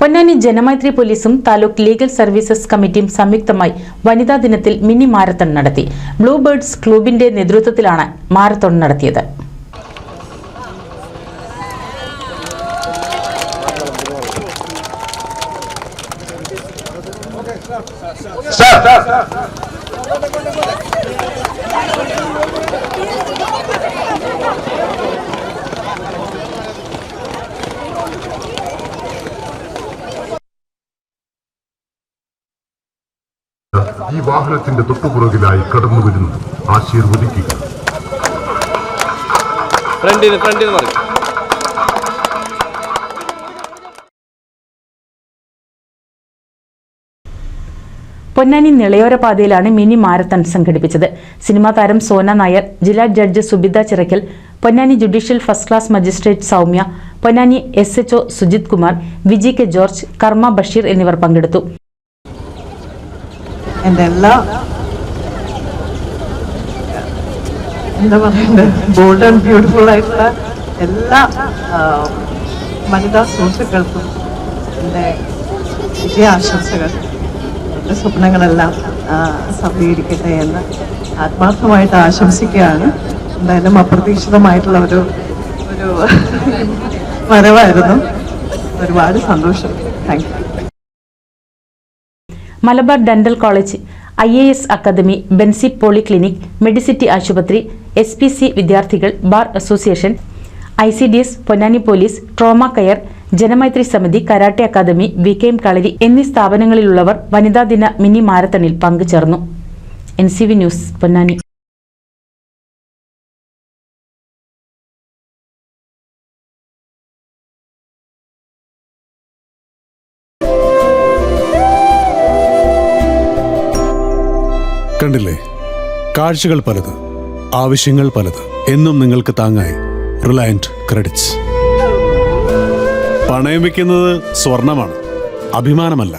പൊന്നാനി ജനമൈത്രി പോലീസും taluk legal services കമ്മിറ്റിയും സംയുക്തമായി വനിതാ ദിനത്തിൽ മിനി മാരത്തൺ നടത്തി. ബ്ലൂ ബേർഡ്സ് ക്ലബിന്റെ നേതൃത്വത്തിലാണ് മാരത്തൺ നടത്തിയത്. ഈ വാഹനത്തിന്റെ തൊട്ടുപുറകിലായി കടന്നു വരുന്നു. ആശീർവദിക്കുക. പൊന്നാനി നിളയോര പാതയിലാണ് മിനി മാരത്തൺ സംഘടിപ്പിച്ചത്. സിനിമാ താരം സോന നായർ, ജില്ലാ judge Subitha Chirakkal, Ponnani judicial first class magistrate Soumya, Ponnani SHO Sujith Kumar, Viji K George, കർമ്മ ബഷീർ എന്നിവർ പങ്കെടുത്തു. ബോൾഡ് ആൻഡ് ബ്യൂട്ടിഫുൾ ആയിട്ടുള്ള എല്ലാ വനിതാ സുഹൃത്തുക്കൾക്കും എൻ്റെ വിജയാശംസകൾ. എൻ്റെ സ്വപ്നങ്ങളെല്ലാം സഫലീകരിക്കട്ടെ എന്ന് ആത്മാർത്ഥമായിട്ട് ആശംസിക്കുകയാണ്. എന്തായാലും അപ്രതീക്ഷിതമായിട്ടുള്ള ഒരു വരവായിരുന്നു. ഒരുപാട് സന്തോഷം. Thank you. Malabar dental college, IAS academy, Benzy polyclinic, medicity ആശുപത്രി, SPC വിദ്യാർത്ഥികൾ, bar association, ICDS, Ponnani police, trauma care, Janamaithri സമിതി, കരാട്ടെ അക്കാദമി, VKM കളരി എന്നീ സ്ഥാപനങ്ങളിലുള്ളവർ വനിതാ ദിന മിനി മാരത്തണിൽ പങ്കുചേർന്നു. NCV news, Ponnani. കണ്ടില്ലേ, കാഴ്ചകൾ പലത്, ആവശ്യങ്ങൾ പലത്. എന്നും നിങ്ങൾക്ക് താങ്ങായി റിലയന്റ് ക്രെഡിറ്റ്സ്. പണയം വെക്കുന്നത് സ്വർണമാണ്, അഭിമാനമല്ല.